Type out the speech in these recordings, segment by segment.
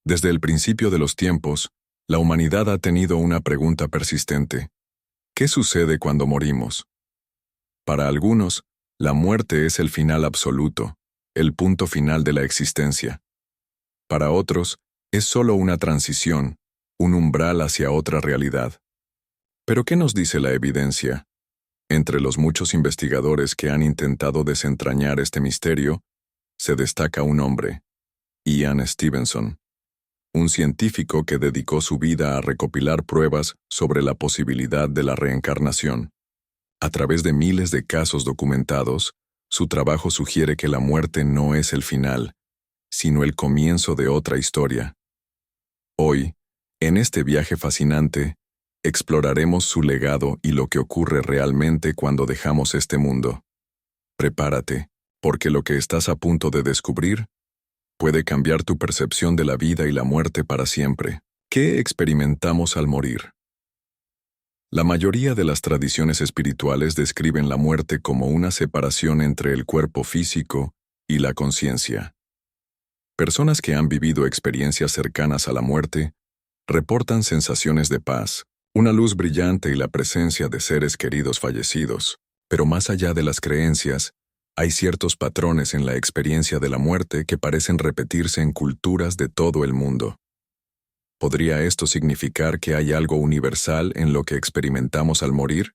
Desde el principio de los tiempos, la humanidad ha tenido una pregunta persistente. ¿Qué sucede cuando morimos? Para algunos, la muerte es el final absoluto, el punto final de la existencia. Para otros, es solo una transición, un umbral hacia otra realidad. ¿Pero qué nos dice la evidencia? Entre los muchos investigadores que han intentado desentrañar este misterio, se destaca un hombre, Ian Stevenson, un científico que dedicó su vida a recopilar pruebas sobre la posibilidad de la reencarnación. A través de miles de casos documentados, su trabajo sugiere que la muerte no es el final, sino el comienzo de otra historia. Hoy, en este viaje fascinante, exploraremos su legado y lo que ocurre realmente cuando dejamos este mundo. Prepárate, porque lo que estás a punto de descubrir puede cambiar tu percepción de la vida y la muerte para siempre. ¿Qué experimentamos al morir? La mayoría de las tradiciones espirituales describen la muerte como una separación entre el cuerpo físico y la conciencia. Personas que han vivido experiencias cercanas a la muerte reportan sensaciones de paz, una luz brillante y la presencia de seres queridos fallecidos. Pero más allá de las creencias, hay ciertos patrones en la experiencia de la muerte que parecen repetirse en culturas de todo el mundo. ¿Podría esto significar que hay algo universal en lo que experimentamos al morir?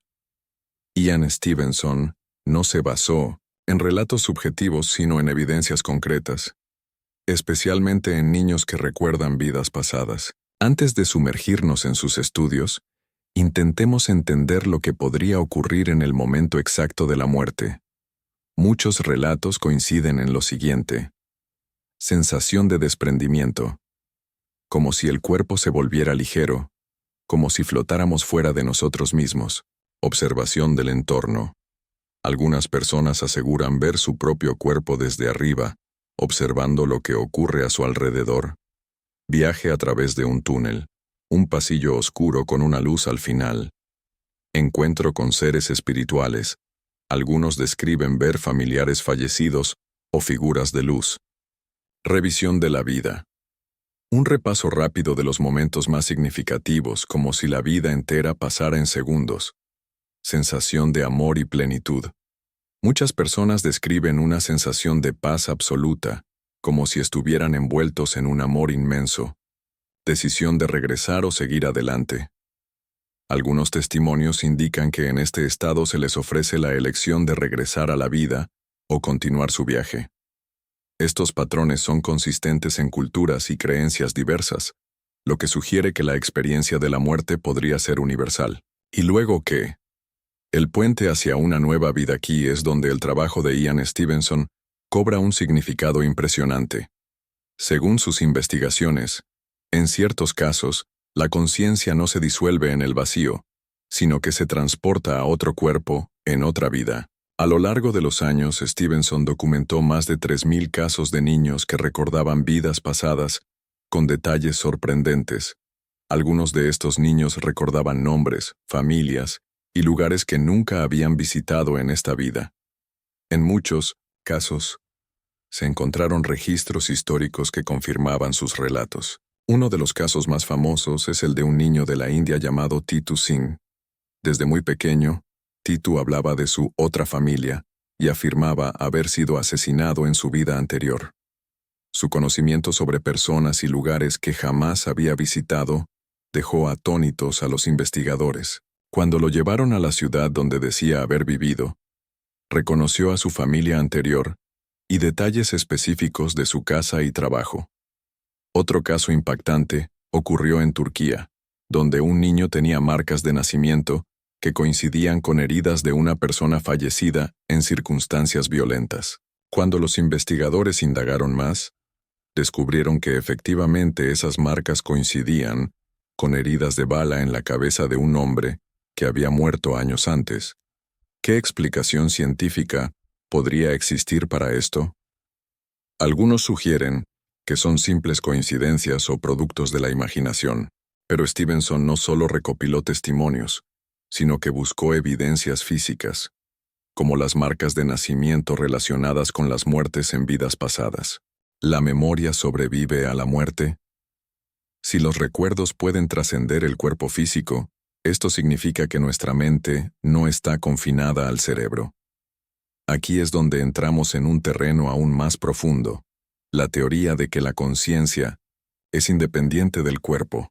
Ian Stevenson no se basó en relatos subjetivos sino en evidencias concretas, especialmente en niños que recuerdan vidas pasadas. Antes de sumergirnos en sus estudios, intentemos entender lo que podría ocurrir en el momento exacto de la muerte. Muchos relatos coinciden en lo siguiente. Sensación de desprendimiento. Como si el cuerpo se volviera ligero, como si flotáramos fuera de nosotros mismos. Observación del entorno. Algunas personas aseguran ver su propio cuerpo desde arriba, observando lo que ocurre a su alrededor. Viaje a través de un túnel, un pasillo oscuro con una luz al final. Encuentro con seres espirituales. Algunos describen ver familiares fallecidos o figuras de luz. Revisión de la vida. Un repaso rápido de los momentos más significativos, como si la vida entera pasara en segundos. Sensación de amor y plenitud. Muchas personas describen una sensación de paz absoluta, como si estuvieran envueltos en un amor inmenso. Decisión de regresar o seguir adelante. Algunos testimonios indican que en este estado se les ofrece la elección de regresar a la vida o continuar su viaje. Estos patrones son consistentes en culturas y creencias diversas, lo que sugiere que la experiencia de la muerte podría ser universal. ¿Y luego qué? El puente hacia una nueva vida aquí es donde el trabajo de Ian Stevenson cobra un significado impresionante. Según sus investigaciones, en ciertos casos, la conciencia no se disuelve en el vacío, sino que se transporta a otro cuerpo, en otra vida. A lo largo de los años, Stevenson documentó más de 3.000 casos de niños que recordaban vidas pasadas, con detalles sorprendentes. Algunos de estos niños recordaban nombres, familias y lugares que nunca habían visitado en esta vida. En muchos casos, se encontraron registros históricos que confirmaban sus relatos. Uno de los casos más famosos es el de un niño de la India llamado Titu Singh. Desde muy pequeño, Titu hablaba de su otra familia y afirmaba haber sido asesinado en su vida anterior. Su conocimiento sobre personas y lugares que jamás había visitado dejó atónitos a los investigadores. Cuando lo llevaron a la ciudad donde decía haber vivido, reconoció a su familia anterior y detalles específicos de su casa y trabajo. Otro caso impactante ocurrió en Turquía, donde un niño tenía marcas de nacimiento que coincidían con heridas de una persona fallecida en circunstancias violentas. Cuando los investigadores indagaron más, descubrieron que efectivamente esas marcas coincidían con heridas de bala en la cabeza de un hombre que había muerto años antes. ¿Qué explicación científica podría existir para esto? Algunos sugieren que son simples coincidencias o productos de la imaginación, pero Stevenson no solo recopiló testimonios, sino que buscó evidencias físicas, como las marcas de nacimiento relacionadas con las muertes en vidas pasadas. ¿La memoria sobrevive a la muerte? Si los recuerdos pueden trascender el cuerpo físico, esto significa que nuestra mente no está confinada al cerebro. Aquí es donde entramos en un terreno aún más profundo, la teoría de que la conciencia es independiente del cuerpo.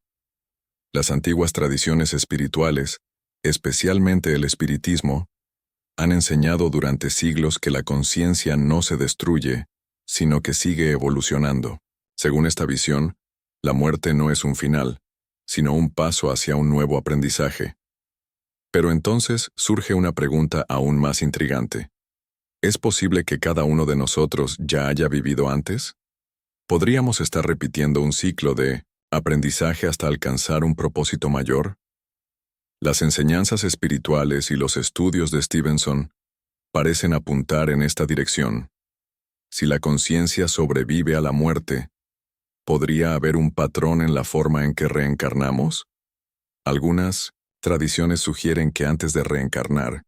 Las antiguas tradiciones espirituales, especialmente el espiritismo, han enseñado durante siglos que la conciencia no se destruye, sino que sigue evolucionando. Según esta visión, la muerte no es un final, sino un paso hacia un nuevo aprendizaje. Pero entonces surge una pregunta aún más intrigante. ¿Es posible que cada uno de nosotros ya haya vivido antes? ¿Podríamos estar repitiendo un ciclo de aprendizaje hasta alcanzar un propósito mayor? Las enseñanzas espirituales y los estudios de Stevenson parecen apuntar en esta dirección. Si la conciencia sobrevive a la muerte, ¿podría haber un patrón en la forma en que reencarnamos? Algunas tradiciones sugieren que antes de reencarnar,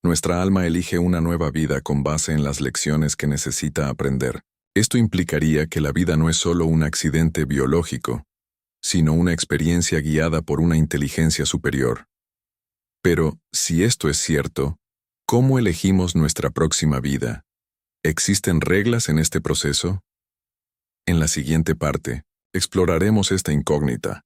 nuestra alma elige una nueva vida con base en las lecciones que necesita aprender. Esto implicaría que la vida no es solo un accidente biológico, sino una experiencia guiada por una inteligencia superior. Pero, si esto es cierto, ¿cómo elegimos nuestra próxima vida? ¿Existen reglas en este proceso? En la siguiente parte, exploraremos esta incógnita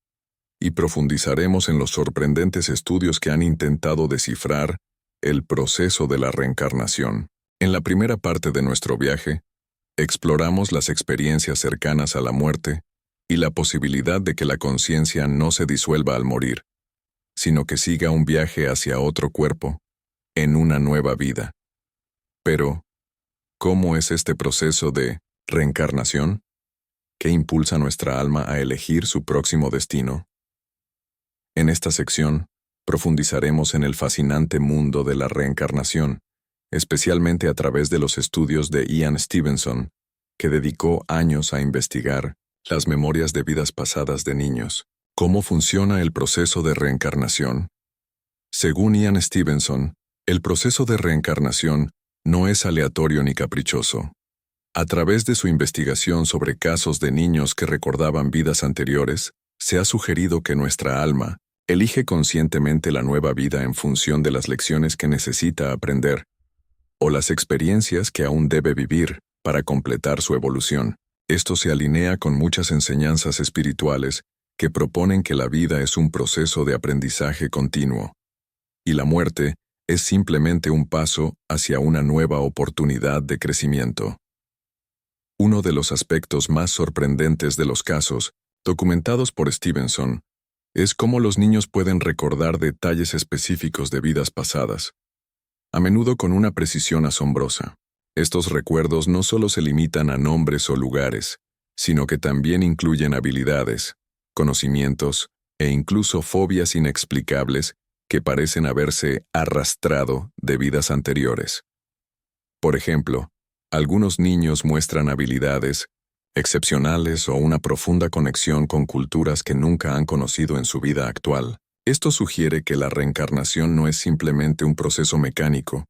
y profundizaremos en los sorprendentes estudios que han intentado descifrar el proceso de la reencarnación. En la primera parte de nuestro viaje, exploramos las experiencias cercanas a la muerte y la posibilidad de que la conciencia no se disuelva al morir, sino que siga un viaje hacia otro cuerpo, en una nueva vida. Pero, ¿cómo es este proceso de reencarnación? ¿Qué impulsa nuestra alma a elegir su próximo destino? En esta sección, profundizaremos en el fascinante mundo de la reencarnación, especialmente a través de los estudios de Ian Stevenson, que dedicó años a investigar las memorias de vidas pasadas de niños. ¿Cómo funciona el proceso de reencarnación? Según Ian Stevenson, el proceso de reencarnación no es aleatorio ni caprichoso. A través de su investigación sobre casos de niños que recordaban vidas anteriores, se ha sugerido que nuestra alma elige conscientemente la nueva vida en función de las lecciones que necesita aprender, o las experiencias que aún debe vivir para completar su evolución. Esto se alinea con muchas enseñanzas espirituales que proponen que la vida es un proceso de aprendizaje continuo, y la muerte es simplemente un paso hacia una nueva oportunidad de crecimiento. Uno de los aspectos más sorprendentes de los casos, documentados por Stevenson, es cómo los niños pueden recordar detalles específicos de vidas pasadas, a menudo con una precisión asombrosa. Estos recuerdos no solo se limitan a nombres o lugares, sino que también incluyen habilidades, conocimientos e incluso fobias inexplicables que parecen haberse arrastrado de vidas anteriores. Por ejemplo, algunos niños muestran habilidades excepcionales o una profunda conexión con culturas que nunca han conocido en su vida actual. Esto sugiere que la reencarnación no es simplemente un proceso mecánico,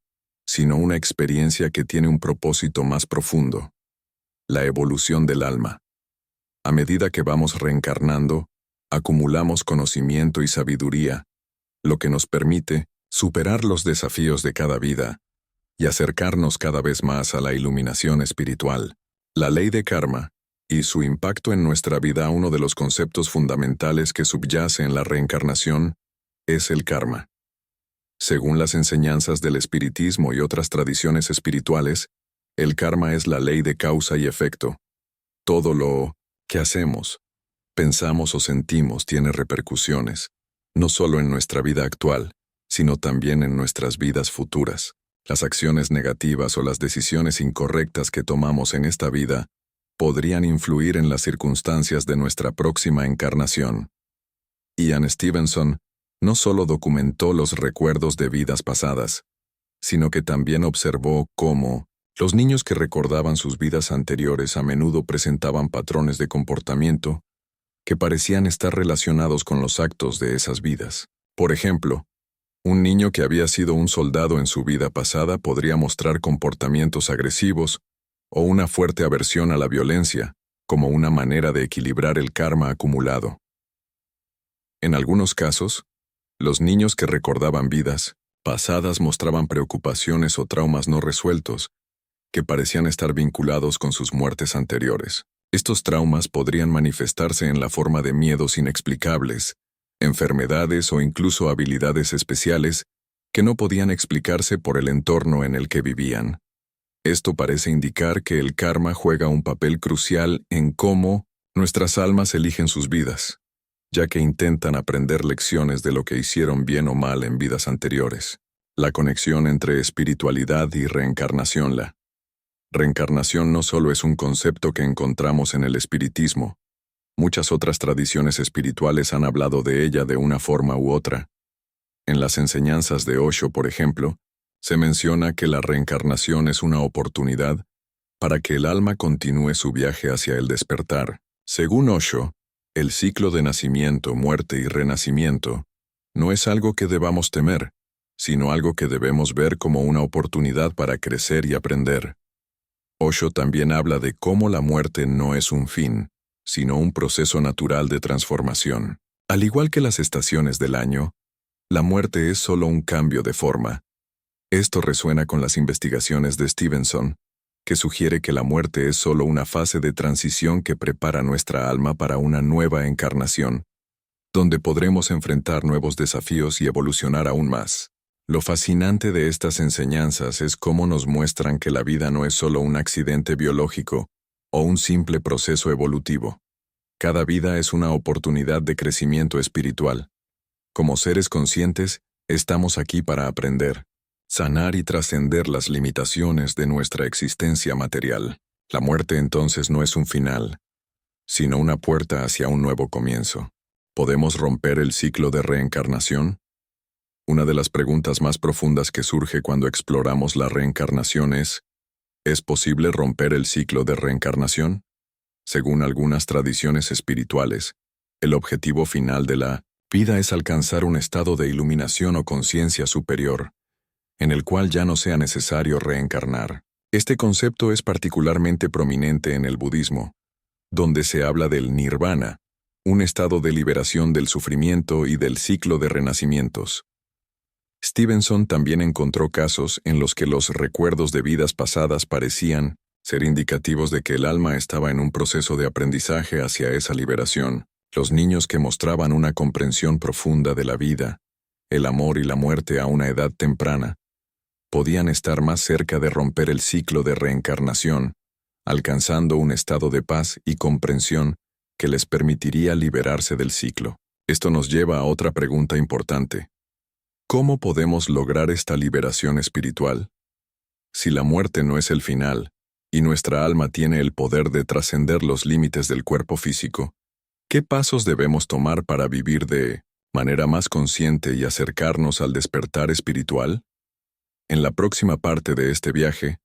sino una experiencia que tiene un propósito más profundo: la evolución del alma. A medida que vamos reencarnando, acumulamos conocimiento y sabiduría, lo que nos permite superar los desafíos de cada vida y acercarnos cada vez más a la iluminación espiritual. La ley de karma y su impacto en nuestra vida. Uno de los conceptos fundamentales que subyace en la reencarnación es el karma. Según las enseñanzas del espiritismo y otras tradiciones espirituales, el karma es la ley de causa y efecto. Todo lo que hacemos, pensamos o sentimos tiene repercusiones, no solo en nuestra vida actual, sino también en nuestras vidas futuras. Las acciones negativas o las decisiones incorrectas que tomamos en esta vida podrían influir en las circunstancias de nuestra próxima encarnación. Ian Stevenson no solo documentó los recuerdos de vidas pasadas, sino que también observó cómo los niños que recordaban sus vidas anteriores a menudo presentaban patrones de comportamiento que parecían estar relacionados con los actos de esas vidas. Por ejemplo, un niño que había sido un soldado en su vida pasada podría mostrar comportamientos agresivos o una fuerte aversión a la violencia, como una manera de equilibrar el karma acumulado. En algunos casos, los niños que recordaban vidas pasadas mostraban preocupaciones o traumas no resueltos que parecían estar vinculados con sus muertes anteriores. Estos traumas podrían manifestarse en la forma de miedos inexplicables, enfermedades o incluso habilidades especiales que no podían explicarse por el entorno en el que vivían. Esto parece indicar que el karma juega un papel crucial en cómo nuestras almas eligen sus vidas, ya que intentan aprender lecciones de lo que hicieron bien o mal en vidas anteriores. La conexión entre espiritualidad y reencarnación. La reencarnación no solo es un concepto que encontramos en el espiritismo. Muchas otras tradiciones espirituales han hablado de ella de una forma u otra. En las enseñanzas de Osho, por ejemplo, se menciona que la reencarnación es una oportunidad para que el alma continúe su viaje hacia el despertar. Según Osho, el ciclo de nacimiento, muerte y renacimiento no es algo que debamos temer, sino algo que debemos ver como una oportunidad para crecer y aprender. Osho también habla de cómo la muerte no es un fin, sino un proceso natural de transformación. Al igual que las estaciones del año, la muerte es solo un cambio de forma. Esto resuena con las investigaciones de Stevenson, que sugiere que la muerte es solo una fase de transición que prepara nuestra alma para una nueva encarnación, donde podremos enfrentar nuevos desafíos y evolucionar aún más. Lo fascinante de estas enseñanzas es cómo nos muestran que la vida no es solo un accidente biológico o un simple proceso evolutivo. Cada vida es una oportunidad de crecimiento espiritual. Como seres conscientes, estamos aquí para aprender, sanar y trascender las limitaciones de nuestra existencia material. La muerte entonces no es un final, sino una puerta hacia un nuevo comienzo. ¿Podemos romper el ciclo de reencarnación? Una de las preguntas más profundas que surge cuando exploramos la reencarnación ¿es posible romper el ciclo de reencarnación? Según algunas tradiciones espirituales, el objetivo final de la vida es alcanzar un estado de iluminación o conciencia superior, en el cual ya no sea necesario reencarnar. Este concepto es particularmente prominente en el budismo, donde se habla del nirvana, un estado de liberación del sufrimiento y del ciclo de renacimientos. Stevenson también encontró casos en los que los recuerdos de vidas pasadas parecían ser indicativos de que el alma estaba en un proceso de aprendizaje hacia esa liberación. Los niños que mostraban una comprensión profunda de la vida, el amor y la muerte a una edad temprana, podían estar más cerca de romper el ciclo de reencarnación, alcanzando un estado de paz y comprensión que les permitiría liberarse del ciclo. Esto nos lleva a otra pregunta importante. ¿Cómo podemos lograr esta liberación espiritual? Si la muerte no es el final, y nuestra alma tiene el poder de trascender los límites del cuerpo físico, ¿qué pasos debemos tomar para vivir de manera más consciente y acercarnos al despertar espiritual? En la próxima parte de este viaje,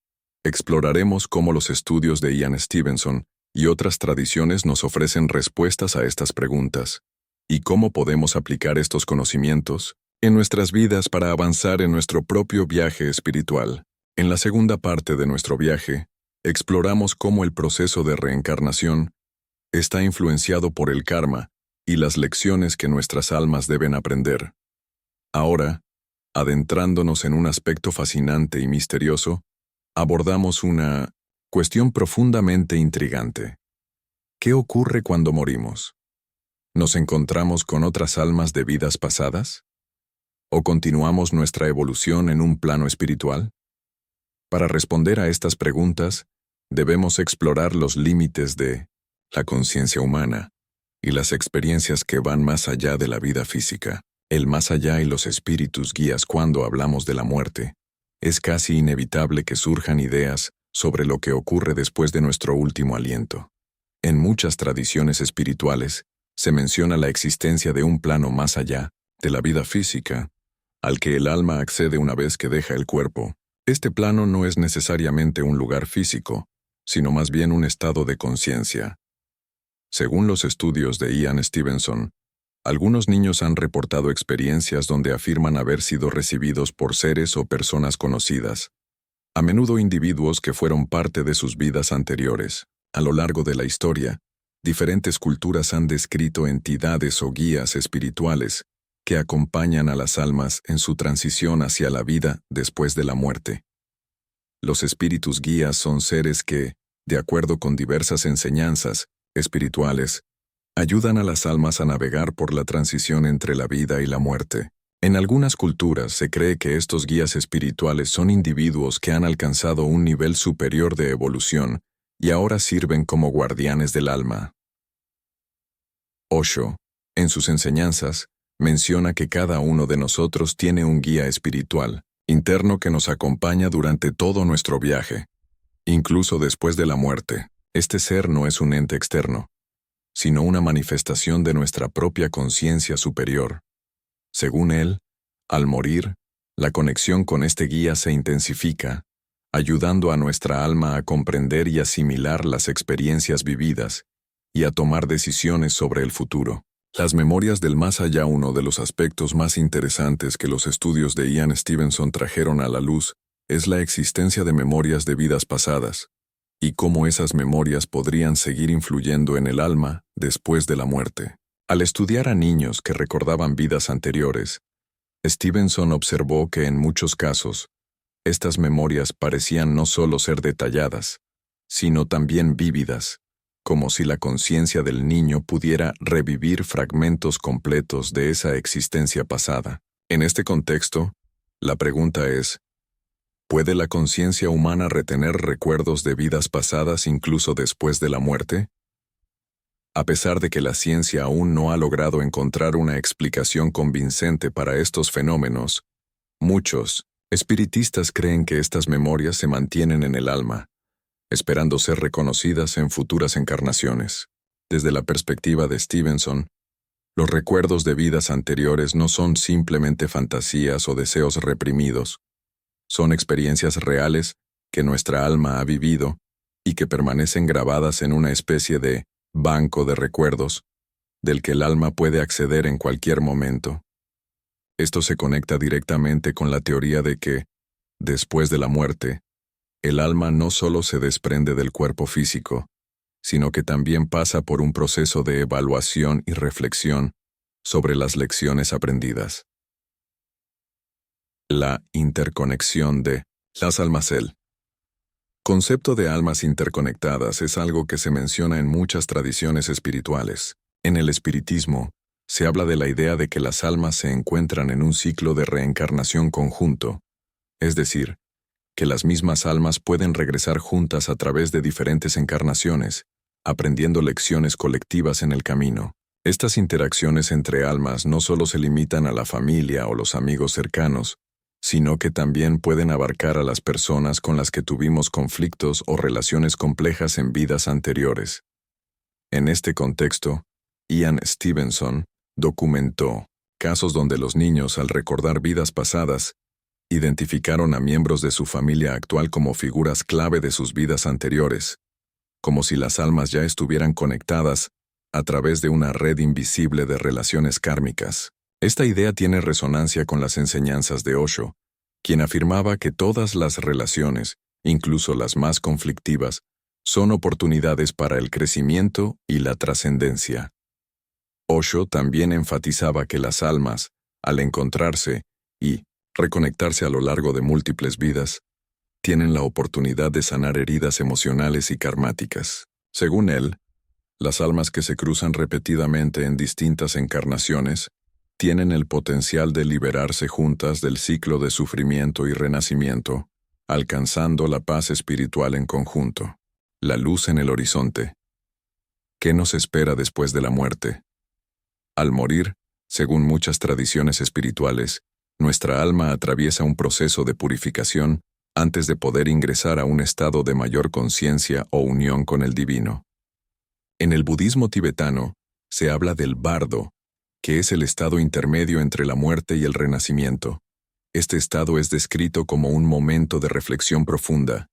exploraremos cómo los estudios de Ian Stevenson y otras tradiciones nos ofrecen respuestas a estas preguntas, y cómo podemos aplicar estos conocimientos en nuestras vidas para avanzar en nuestro propio viaje espiritual. En la segunda parte de nuestro viaje, exploramos cómo el proceso de reencarnación está influenciado por el karma y las lecciones que nuestras almas deben aprender. Ahora, adentrándonos en un aspecto fascinante y misterioso, abordamos una cuestión profundamente intrigante. ¿Qué ocurre cuando morimos? ¿Nos encontramos con otras almas de vidas pasadas? ¿O continuamos nuestra evolución en un plano espiritual? Para responder a estas preguntas, debemos explorar los límites de la conciencia humana y las experiencias que van más allá de la vida física. El más allá y los espíritus guías cuando hablamos de la muerte. Es casi inevitable que surjan ideas sobre lo que ocurre después de nuestro último aliento. En muchas tradiciones espirituales, se menciona la existencia de un plano más allá de la vida física, al que el alma accede una vez que deja el cuerpo. Este plano no es necesariamente un lugar físico, sino más bien un estado de conciencia. Según los estudios de Ian Stevenson, algunos niños han reportado experiencias donde afirman haber sido recibidos por seres o personas conocidas, a menudo individuos que fueron parte de sus vidas anteriores. A lo largo de la historia, Diferentes culturas han descrito entidades o guías espirituales que acompañan a las almas en su transición hacia la vida después de la muerte. Los espíritus guías son seres que, de acuerdo con diversas enseñanzas espirituales, ayudan a las almas a navegar por la transición entre la vida y la muerte. En algunas culturas se cree que estos guías espirituales son individuos que han alcanzado un nivel superior de evolución y ahora sirven como guardianes del alma. Osho, en sus enseñanzas, menciona que cada uno de nosotros tiene un guía espiritual, interno que nos acompaña durante todo nuestro viaje, incluso después de la muerte. Este ser no es un ente externo, sino una manifestación de nuestra propia conciencia superior. Según él, al morir, la conexión con este guía se intensifica, ayudando a nuestra alma a comprender y asimilar las experiencias vividas y a tomar decisiones sobre el futuro. Las memorias del más allá, uno de los aspectos más interesantes que los estudios de Ian Stevenson trajeron a la luz, es la existencia de memorias de vidas pasadas, y cómo esas memorias podrían seguir influyendo en el alma después de la muerte. Al estudiar a niños que recordaban vidas anteriores, Stevenson observó que en muchos casos, estas memorias parecían no solo ser detalladas, sino también vívidas, como si la conciencia del niño pudiera revivir fragmentos completos de esa existencia pasada. En este contexto, la pregunta es, ¿puede la conciencia humana retener recuerdos de vidas pasadas incluso después de la muerte? A pesar de que la ciencia aún no ha logrado encontrar una explicación convincente para estos fenómenos, muchos espiritistas creen que estas memorias se mantienen en el alma, esperando ser reconocidas en futuras encarnaciones. Desde la perspectiva de Stevenson, los recuerdos de vidas anteriores no son simplemente fantasías o deseos reprimidos, son experiencias reales que nuestra alma ha vivido y que permanecen grabadas en una especie de banco de recuerdos, del que el alma puede acceder en cualquier momento. Esto se conecta directamente con la teoría de que, después de la muerte, el alma no solo se desprende del cuerpo físico, sino que también pasa por un proceso de evaluación y reflexión sobre las lecciones aprendidas. La interconexión de las almas. El concepto de almas interconectadas es algo que se menciona en muchas tradiciones espirituales. En el espiritismo, se habla de la idea de que las almas se encuentran en un ciclo de reencarnación conjunto, es decir, que las mismas almas pueden regresar juntas a través de diferentes encarnaciones, aprendiendo lecciones colectivas en el camino. Estas interacciones entre almas no solo se limitan a la familia o los amigos cercanos, sino que también pueden abarcar a las personas con las que tuvimos conflictos o relaciones complejas en vidas anteriores. En este contexto, Ian Stevenson documentó casos donde los niños, al recordar vidas pasadas, identificaron a miembros de su familia actual como figuras clave de sus vidas anteriores, como si las almas ya estuvieran conectadas a través de una red invisible de relaciones kármicas. Esta idea tiene resonancia con las enseñanzas de Osho, quien afirmaba que todas las relaciones, incluso las más conflictivas, son oportunidades para el crecimiento y la trascendencia. Osho también enfatizaba que las almas, al encontrarse y reconectarse a lo largo de múltiples vidas, tienen la oportunidad de sanar heridas emocionales y karmáticas. Según él, las almas que se cruzan repetidamente en distintas encarnaciones tienen el potencial de liberarse juntas del ciclo de sufrimiento y renacimiento, alcanzando la paz espiritual en conjunto. La luz en el horizonte. ¿Qué nos espera después de la muerte? Al morir, según muchas tradiciones espirituales, nuestra alma atraviesa un proceso de purificación antes de poder ingresar a un estado de mayor conciencia o unión con el divino. En el budismo tibetano, se habla del bardo, que es el estado intermedio entre la muerte y el renacimiento. Este estado es descrito como un momento de reflexión profunda,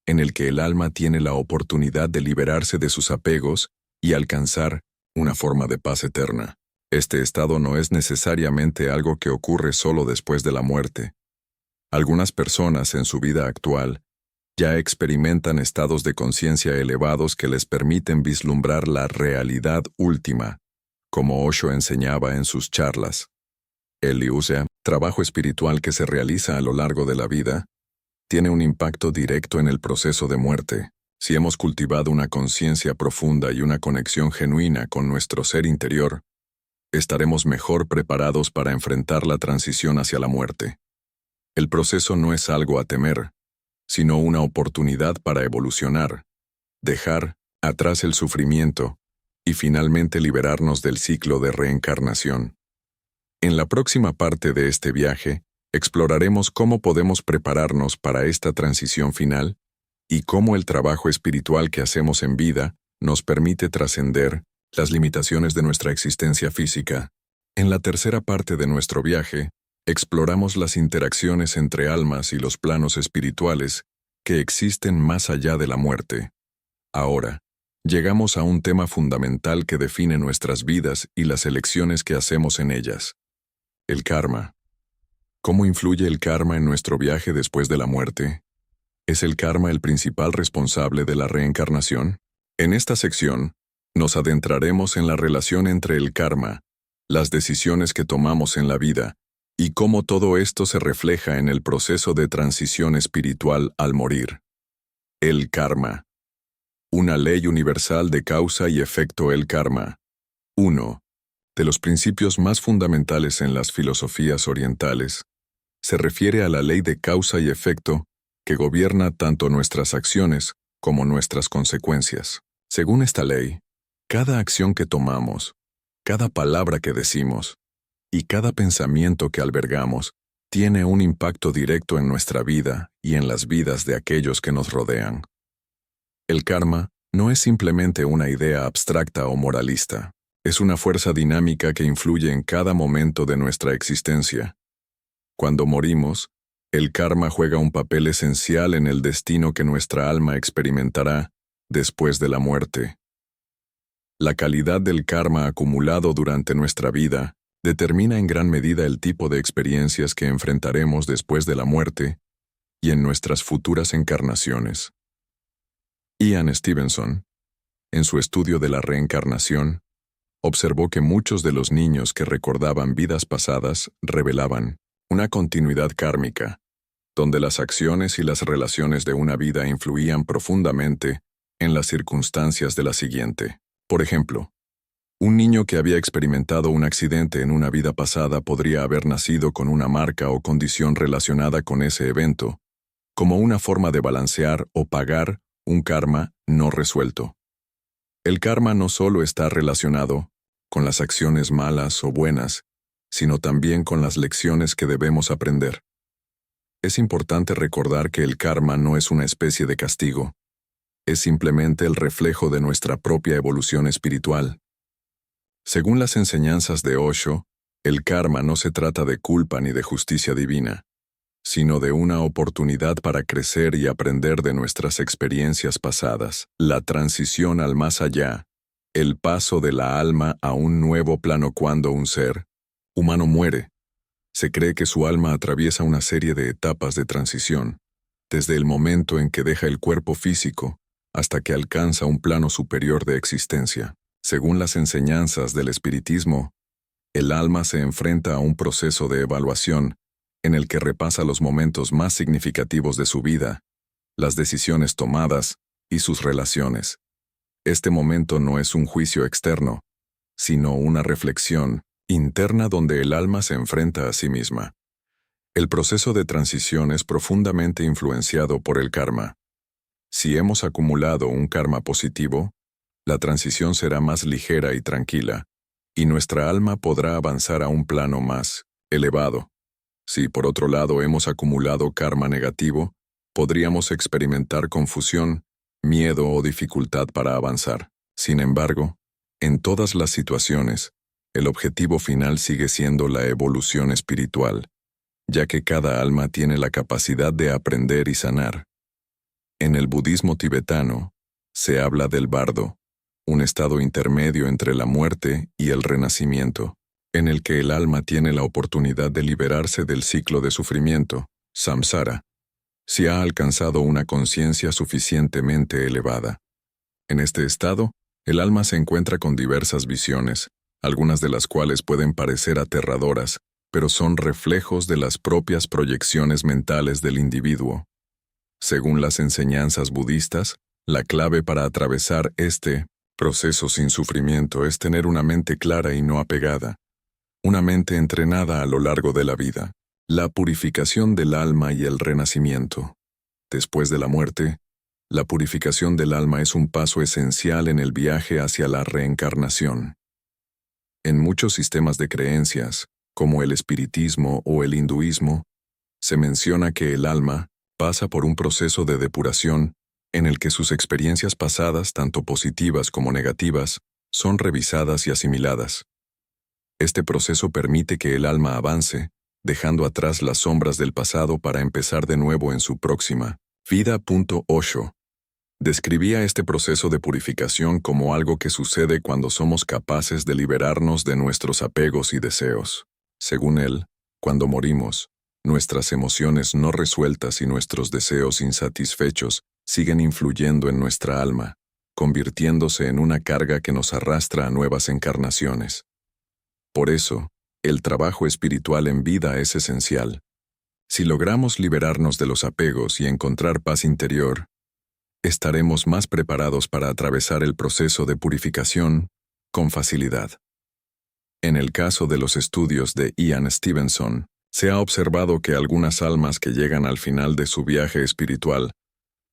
en el que el alma tiene la oportunidad de liberarse de sus apegos y alcanzar una forma de paz eterna. Este estado no es necesariamente algo que ocurre solo después de la muerte. Algunas personas en su vida actual Ya experimentan estados de conciencia elevados que les permiten vislumbrar la realidad última, como Osho enseñaba en sus charlas. El liusea, trabajo espiritual que se realiza a lo largo de la vida, tiene un impacto directo en el proceso de muerte. Si hemos cultivado una conciencia profunda y una conexión genuina con nuestro ser interior, estaremos mejor preparados para enfrentar la transición hacia la muerte. El proceso no es algo a temer, sino una oportunidad para evolucionar, dejar atrás el sufrimiento y finalmente liberarnos del ciclo de reencarnación. En la próxima parte de este viaje, exploraremos cómo podemos prepararnos para esta transición final y cómo el trabajo espiritual que hacemos en vida nos permite trascender las limitaciones de nuestra existencia física. En la tercera parte de nuestro viaje, exploramos las interacciones entre almas y los planos espirituales que existen más allá de la muerte. Ahora, llegamos a un tema fundamental que define nuestras vidas y las elecciones que hacemos en ellas. El karma. ¿Cómo influye el karma en nuestro viaje después de la muerte? ¿Es el karma el principal responsable de la reencarnación? En esta sección, nos adentraremos en la relación entre el karma, las decisiones que tomamos en la vida, y cómo todo esto se refleja en el proceso de transición espiritual al morir. El karma. Una ley universal de causa y efecto. El karma. 1. De los principios más fundamentales en las filosofías orientales, se refiere a la ley de causa y efecto que gobierna tanto nuestras acciones como nuestras consecuencias. Según esta ley, cada acción que tomamos, cada palabra que decimos y cada pensamiento que albergamos tiene un impacto directo en nuestra vida y en las vidas de aquellos que nos rodean. El karma no es simplemente una idea abstracta o moralista. Es una fuerza dinámica que influye en cada momento de nuestra existencia. Cuando morimos, el karma juega un papel esencial en el destino que nuestra alma experimentará después de la muerte. La calidad del karma acumulado durante nuestra vida determina en gran medida el tipo de experiencias que enfrentaremos después de la muerte y en nuestras futuras encarnaciones. Ian Stevenson, en su estudio de la reencarnación, observó que muchos de los niños que recordaban vidas pasadas revelaban una continuidad kármica, donde las acciones y las relaciones de una vida influían profundamente en las circunstancias de la siguiente. Por ejemplo, un niño que había experimentado un accidente en una vida pasada podría haber nacido con una marca o condición relacionada con ese evento, como una forma de balancear o pagar un karma no resuelto. El karma no solo está relacionado con las acciones malas o buenas, sino también con las lecciones que debemos aprender. Es importante recordar que el karma no es una especie de castigo, es simplemente el reflejo de nuestra propia evolución espiritual. Según las enseñanzas de Osho, el karma no se trata de culpa ni de justicia divina, sino de una oportunidad para crecer y aprender de nuestras experiencias pasadas. La transición al más allá, el paso de la alma a un nuevo plano. Cuando un ser humano muere, se cree que su alma atraviesa una serie de etapas de transición, desde el momento en que deja el cuerpo físico hasta que alcanza un plano superior de existencia. Según las enseñanzas del espiritismo, el alma se enfrenta a un proceso de evaluación en el que repasa los momentos más significativos de su vida, las decisiones tomadas y sus relaciones. Este momento no es un juicio externo, sino una reflexión interna donde el alma se enfrenta a sí misma. El proceso de transición es profundamente influenciado por el karma. Si hemos acumulado un karma positivo, la transición será más ligera y tranquila, y nuestra alma podrá avanzar a un plano más elevado. Si por otro lado hemos acumulado karma negativo, podríamos experimentar confusión, miedo o dificultad para avanzar. Sin embargo, en todas las situaciones, el objetivo final sigue siendo la evolución espiritual, ya que cada alma tiene la capacidad de aprender y sanar. En el budismo tibetano, se habla del bardo, un estado intermedio entre la muerte y el renacimiento, en el que el alma tiene la oportunidad de liberarse del ciclo de sufrimiento, samsara, si ha alcanzado una conciencia suficientemente elevada. En este estado, el alma se encuentra con diversas visiones, algunas de las cuales pueden parecer aterradoras, pero son reflejos de las propias proyecciones mentales del individuo. Según las enseñanzas budistas, la clave para atravesar este proceso sin sufrimiento es tener una mente clara y no apegada, una mente entrenada a lo largo de la vida. La purificación del alma y el renacimiento. Después de la muerte, la purificación del alma es un paso esencial en el viaje hacia la reencarnación. En muchos sistemas de creencias, como el espiritismo o el hinduismo, se menciona que el alma pasa por un proceso de depuración en el que sus experiencias pasadas, tanto positivas como negativas, son revisadas y asimiladas. Este proceso permite que el alma avance, dejando atrás las sombras del pasado para empezar de nuevo en su próxima vida. Osho describía este proceso de purificación como algo que sucede cuando somos capaces de liberarnos de nuestros apegos y deseos. Según él, cuando morimos, nuestras emociones no resueltas y nuestros deseos insatisfechos siguen influyendo en nuestra alma, convirtiéndose en una carga que nos arrastra a nuevas encarnaciones. Por eso, el trabajo espiritual en vida es esencial. Si logramos liberarnos de los apegos y encontrar paz interior, estaremos más preparados para atravesar el proceso de purificación con facilidad. En el caso de los estudios de Ian Stevenson, se ha observado que algunas almas que llegan al final de su viaje espiritual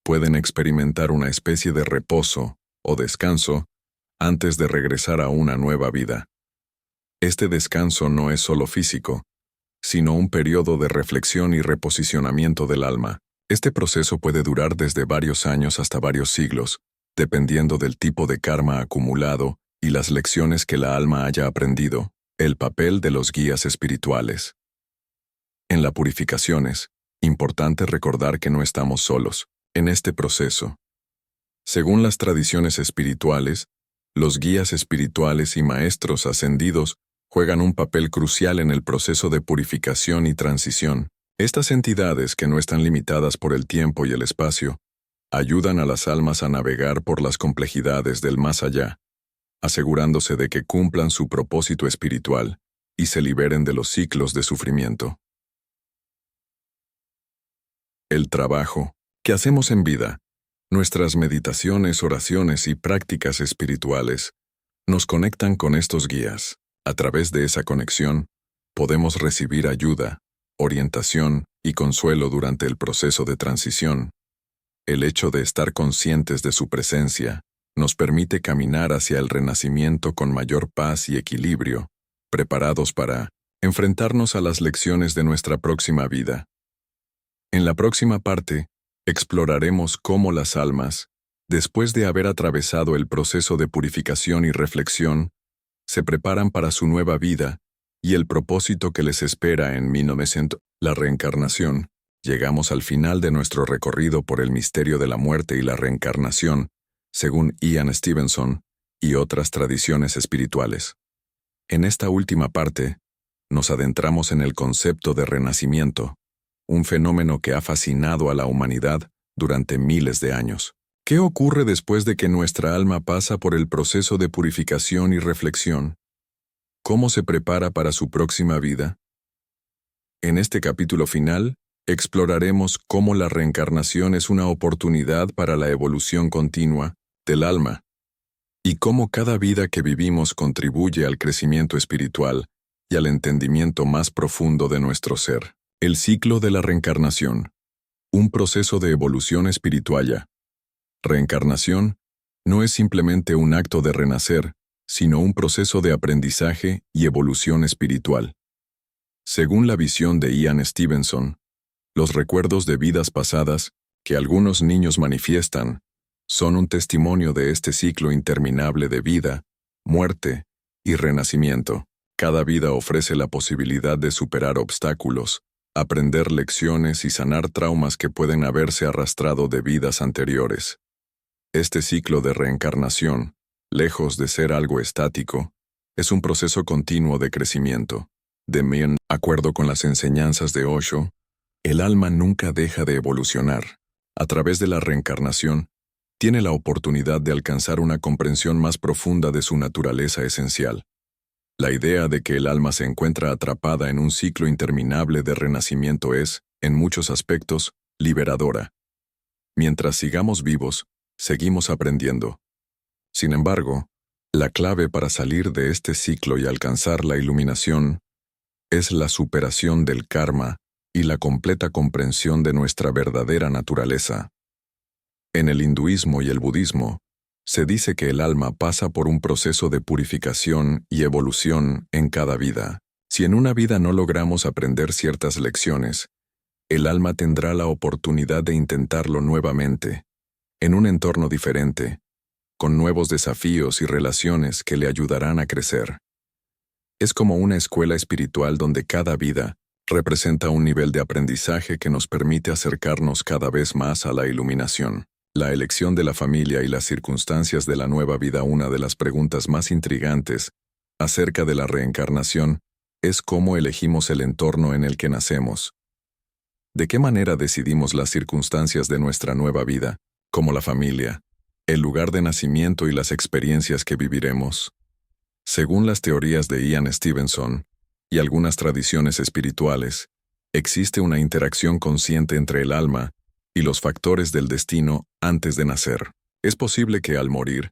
pueden experimentar una especie de reposo o descanso antes de regresar a una nueva vida. Este descanso no es solo físico, sino un periodo de reflexión y reposicionamiento del alma. Este proceso puede durar desde varios años hasta varios siglos, dependiendo del tipo de karma acumulado y las lecciones que la alma haya aprendido. El papel de los guías espirituales. En la purificación es importante recordar que no estamos solos en este proceso. Según las tradiciones espirituales, los guías espirituales y maestros ascendidos juegan un papel crucial en el proceso de purificación y transición. Estas entidades, que no están limitadas por el tiempo y el espacio, ayudan a las almas a navegar por las complejidades del más allá, asegurándose de que cumplan su propósito espiritual y se liberen de los ciclos de sufrimiento. El trabajo que hacemos en vida, nuestras meditaciones, oraciones y prácticas espirituales, nos conectan con estos guías. A través de esa conexión, podemos recibir ayuda, orientación y consuelo durante el proceso de transición. El hecho de estar conscientes de su presencia nos permite caminar hacia el renacimiento con mayor paz y equilibrio, preparados para enfrentarnos a las lecciones de nuestra próxima vida. En la próxima parte, exploraremos cómo las almas, después de haber atravesado el proceso de purificación y reflexión, se preparan para su nueva vida y el propósito que les espera en 1900. La reencarnación. Llegamos al final de nuestro recorrido por el misterio de la muerte y la reencarnación, según Ian Stevenson y otras tradiciones espirituales. En esta última parte, nos adentramos en el concepto de renacimiento, un fenómeno que ha fascinado a la humanidad durante miles de años. ¿Qué ocurre después de que nuestra alma pasa por el proceso de purificación y reflexión? ¿Cómo se prepara para su próxima vida? En este capítulo final, exploraremos cómo la reencarnación es una oportunidad para la evolución continua del alma y cómo cada vida que vivimos contribuye al crecimiento espiritual y al entendimiento más profundo de nuestro ser. El ciclo de la reencarnación. Un proceso de evolución espiritual. Reencarnación no es simplemente un acto de renacer, sino un proceso de aprendizaje y evolución espiritual. Según la visión de Ian Stevenson, los recuerdos de vidas pasadas que algunos niños manifiestan son un testimonio de este ciclo interminable de vida, muerte y renacimiento. Cada vida ofrece la posibilidad de superar obstáculos, aprender lecciones y sanar traumas que pueden haberse arrastrado de vidas anteriores. Este ciclo de reencarnación, lejos de ser algo estático, es un proceso continuo de crecimiento. De acuerdo con las enseñanzas de Osho, El alma nunca deja de evolucionar. A través de la reencarnación, tiene la oportunidad de alcanzar una comprensión más profunda de su naturaleza esencial. La idea de que el alma se encuentra atrapada en un ciclo interminable de renacimiento es, en muchos aspectos, liberadora. Mientras sigamos vivos, seguimos aprendiendo. Sin embargo, la clave para salir de este ciclo y alcanzar la iluminación es la superación del karma y la completa comprensión de nuestra verdadera naturaleza. En el hinduismo y el budismo, se dice que el alma pasa por un proceso de purificación y evolución en cada vida. Si en una vida no logramos aprender ciertas lecciones, el alma tendrá la oportunidad de intentarlo nuevamente, en un entorno diferente, con nuevos desafíos y relaciones que le ayudarán a crecer. Es como una escuela espiritual donde cada vida representa un nivel de aprendizaje que nos permite acercarnos cada vez más a la iluminación. La elección de la familia y las circunstancias de la nueva vida. Una de las preguntas más intrigantes acerca de la reencarnación es cómo elegimos el entorno en el que nacemos. ¿De qué manera decidimos las circunstancias de nuestra nueva vida, como la familia, el lugar de nacimiento y las experiencias que viviremos? Según las teorías de Ian Stevenson y algunas tradiciones espirituales, existe una interacción consciente entre el alma y los factores del destino antes de nacer. Es posible que al morir,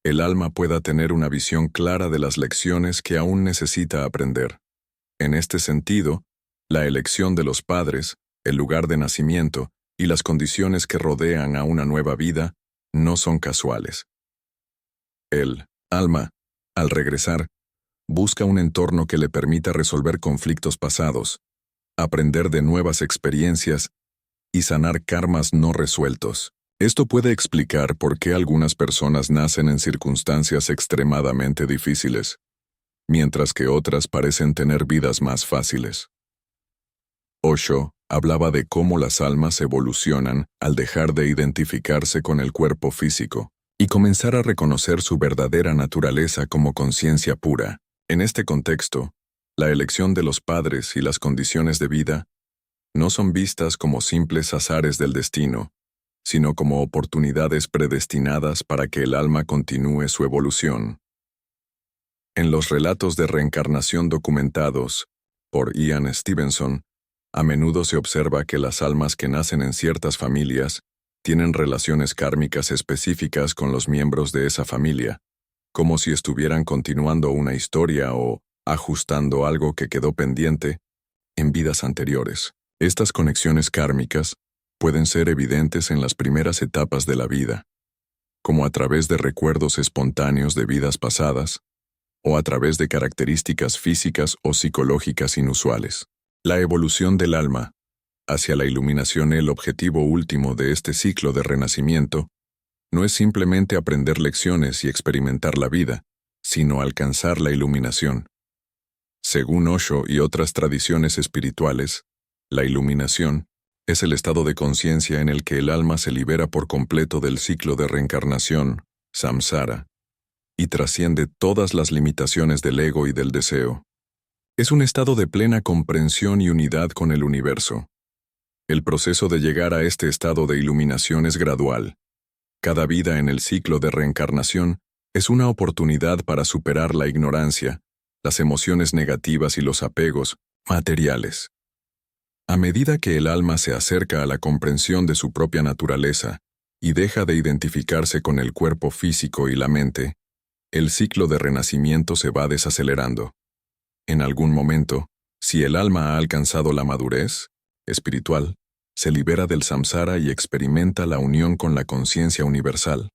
el alma pueda tener una visión clara de las lecciones que aún necesita aprender. En este sentido, la elección de los padres, el lugar de nacimiento y las condiciones que rodean a una nueva vida no son casuales. El alma, al regresar, busca un entorno que le permita resolver conflictos pasados, aprender de nuevas experiencias y sanar karmas no resueltos. Esto puede explicar por qué algunas personas nacen en circunstancias extremadamente difíciles, mientras que otras parecen tener vidas más fáciles. Osho hablaba de cómo las almas evolucionan al dejar de identificarse con el cuerpo físico y comenzar a reconocer su verdadera naturaleza como conciencia pura. En este contexto, la elección de los padres y las condiciones de vida no son vistas como simples azares del destino, sino como oportunidades predestinadas para que el alma continúe su evolución. En los relatos de reencarnación documentados por Ian Stevenson, a menudo se observa que las almas que nacen en ciertas familias tienen relaciones kármicas específicas con los miembros de esa familia, como si estuvieran continuando una historia o ajustando algo que quedó pendiente en vidas anteriores. Estas conexiones kármicas pueden ser evidentes en las primeras etapas de la vida, como a través de recuerdos espontáneos de vidas pasadas, o a través de características físicas o psicológicas inusuales. La evolución del alma hacia la iluminación. El objetivo último de este ciclo de renacimiento no es simplemente aprender lecciones y experimentar la vida, sino alcanzar la iluminación. Según Osho y otras tradiciones espirituales, la iluminación es el estado de conciencia en el que el alma se libera por completo del ciclo de reencarnación, samsara, y trasciende todas las limitaciones del ego y del deseo. Es un estado de plena comprensión y unidad con el universo. El proceso de llegar a este estado de iluminación es gradual. Cada vida en el ciclo de reencarnación es una oportunidad para superar la ignorancia, las emociones negativas y los apegos materiales. A medida que el alma se acerca a la comprensión de su propia naturaleza y deja de identificarse con el cuerpo físico y la mente, el ciclo de renacimiento se va desacelerando. En algún momento, si el alma ha alcanzado la madurez espiritual, se libera del samsara y experimenta la unión con la conciencia universal.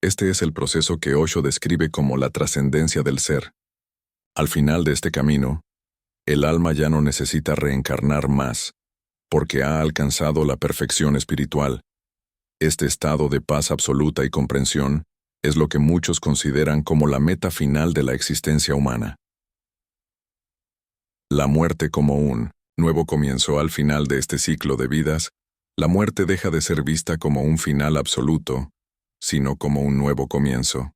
Este es el proceso que Osho describe como la trascendencia del ser. Al final de este camino, el alma ya no necesita reencarnar más, porque ha alcanzado la perfección espiritual. Este estado de paz absoluta y comprensión es lo que muchos consideran como la meta final de la existencia humana. La muerte como un nuevo comienzo. Al final de este ciclo de vidas, la muerte deja de ser vista como un final absoluto, sino como un nuevo comienzo.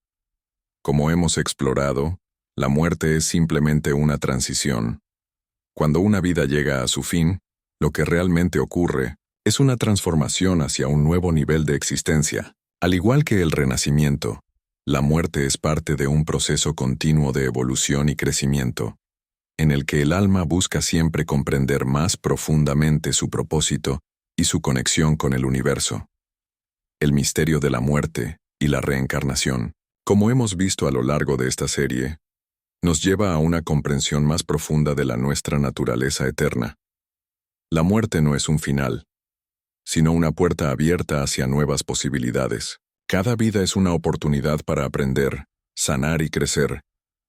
Como hemos explorado, la muerte es simplemente una transición. Cuando una vida llega a su fin, Lo que realmente ocurre es una transformación hacia un nuevo nivel de existencia. Al igual que el renacimiento, la muerte es parte de un proceso continuo de evolución y crecimiento, en el que el alma busca siempre comprender más profundamente su propósito y su conexión con el universo. El misterio de la muerte y la reencarnación, como hemos visto a lo largo de esta serie, nos lleva a una comprensión más profunda de la nuestra naturaleza eterna. La muerte no es un final, sino una puerta abierta hacia nuevas posibilidades. Cada vida es una oportunidad para aprender, sanar y crecer,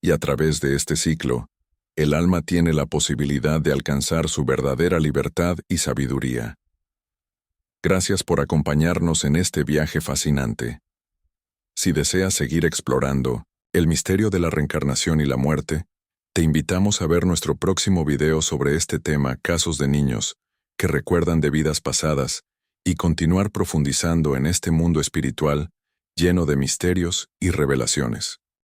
y a través de este ciclo, el alma tiene la posibilidad de alcanzar su verdadera libertad y sabiduría. Gracias por acompañarnos en este viaje fascinante. Si deseas seguir explorando el misterio de la reencarnación y la muerte, te invitamos a ver nuestro próximo video sobre este tema, casos de niños que recuerdan de vidas pasadas, y continuar profundizando en este mundo espiritual lleno de misterios y revelaciones.